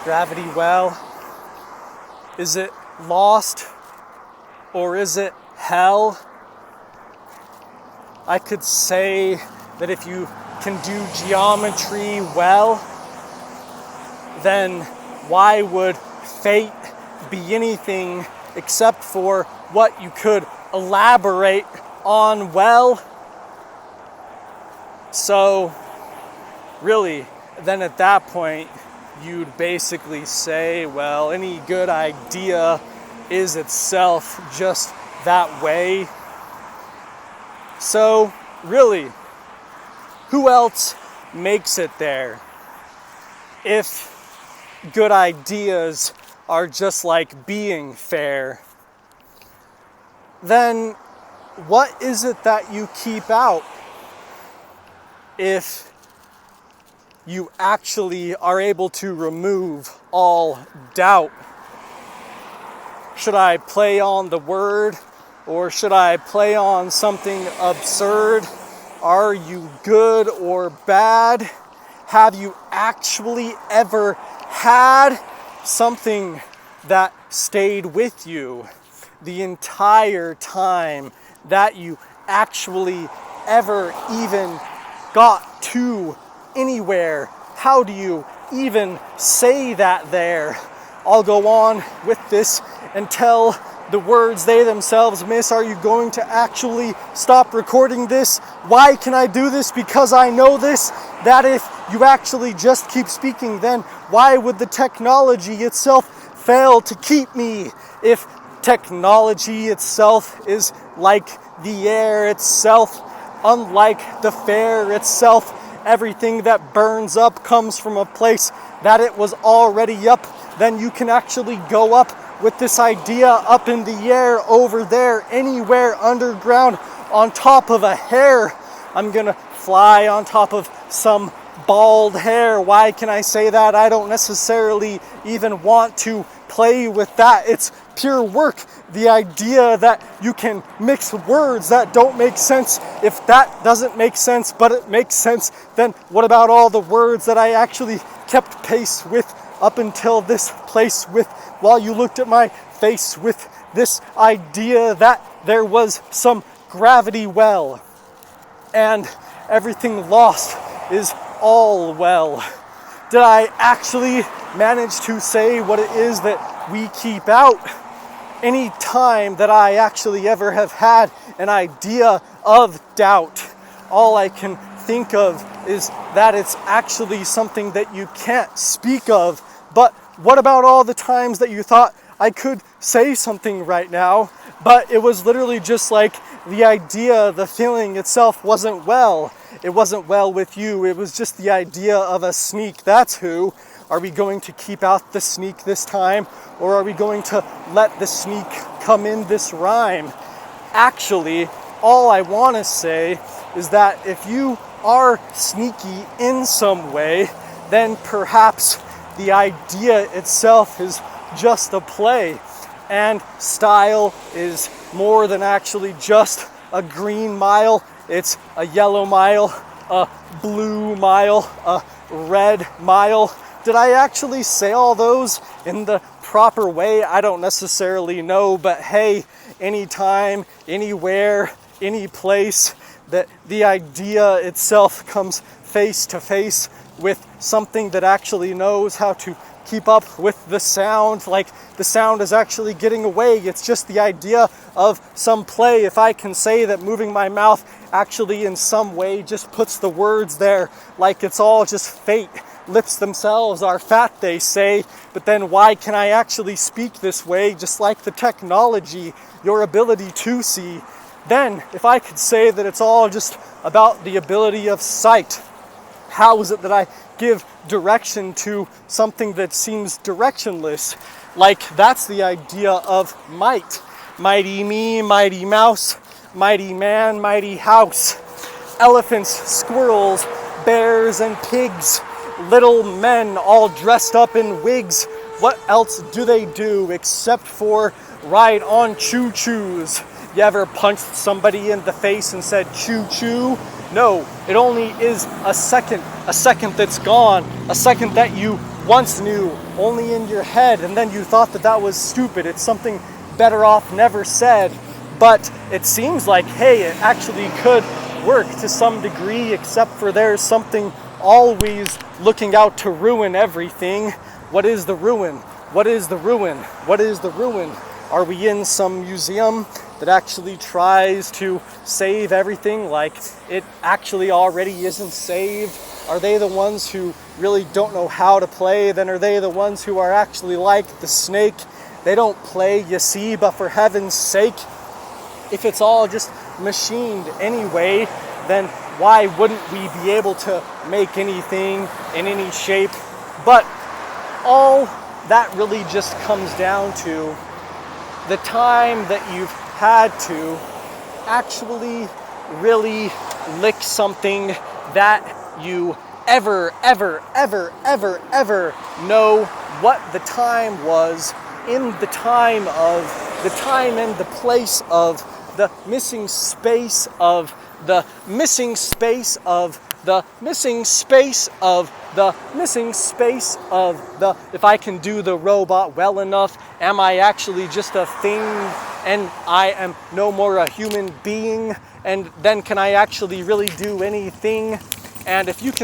gravity well? Is it lost or is it hell? I could say that if you can do geometry well, then why would fate be anything except for what you could elaborate on well? So really, then at that point, you'd basically say, well, any good idea is itself just that way. So really, who else makes it there? If good ideas are just like being fair, then what is it that you keep out? If you actually are able to remove all doubt. Should I play on the word or should I play on something absurd? Are you good or bad? Have you actually ever had something that stayed with you the entire time that you actually ever even got to anywhere? How do you even say that there? I'll go on with this until the words they themselves miss. Are you going to actually stop recording this? Why can I do this? Because I know this, that if you actually just keep speaking, then why would the technology itself fail to keep me? If technology itself is like the air itself, unlike the fair itself, everything that burns up comes from a place that it was already up, then you can actually go up with this idea up in the air over there, anywhere underground, on top of a hair. I'm gonna fly on top of some bald hair. Why can I say that? I don't necessarily even want to play with that. It's pure work. The idea that you can mix words that don't make sense, if that doesn't make sense, but it makes sense, then what about all the words that I actually kept pace with up until this place with, while you looked at my face with this idea that there was some gravity well and everything lost is all well? Did I actually manage to say what it is that we keep out? Any time that I actually ever have had an idea of doubt, all I can think of is that it's actually something that you can't speak of. But what about all the times that you thought I could say something right now, but it was literally just like the idea, the feeling itself wasn't well. It wasn't well with you. It was just the idea of a sneak. That's who. Are we going to keep out the sneak this time, or are we going to let the sneak come in this rhyme? Actually, all I want to say is that if you are sneaky in some way, then perhaps the idea itself is just a play, and style is more than actually just a green mile. It's a yellow mile, a blue mile, a red mile. Did I actually say all those in the proper way? I don't necessarily know, but hey, anytime, anywhere, any place that the idea itself comes face to face with something that actually knows how to keep up with the sound, like the sound is actually getting away. It's just the idea of some play. If I can say that moving my mouth actually in some way just puts the words there, like it's all just fate. Lips themselves are fat, they say, but then why can I actually speak this way, just like the technology, your ability to see? Then, if I could say that it's all just about the ability of sight, how is it that I give direction to something that seems directionless? Like, that's the idea of might. Mighty me, mighty mouse, mighty man, mighty house. Elephants, squirrels, bears, and pigs. Little men all dressed up in wigs. What else do they do except for ride on choo-choos? You ever punched somebody in the face and said choo-choo? No, it only is a second that's gone, a second that you once knew only in your head, and then you thought that that was stupid. It's something better off never said. But it seems like, hey, it actually could work to some degree, except for there's something always looking out to ruin everything. What is the ruin? What is the ruin? What is the ruin? Are we in some museum that actually tries to save everything like it actually already isn't saved? Are they the ones who really don't know how to play? Then are they the ones who are actually like the snake? They don't play, you see, but for heaven's sake, if it's all just machined anyway, then why wouldn't we be able to make anything in any shape? But all that really just comes down to the time that you've had to actually really lick something that you ever know what the time was, in the time of the time and the place of the missing space of the missing space of the missing space of the missing space of the. If I can do the robot well enough, am I actually just a thing and I am no more a human being? And then can I actually really do anything? And if you can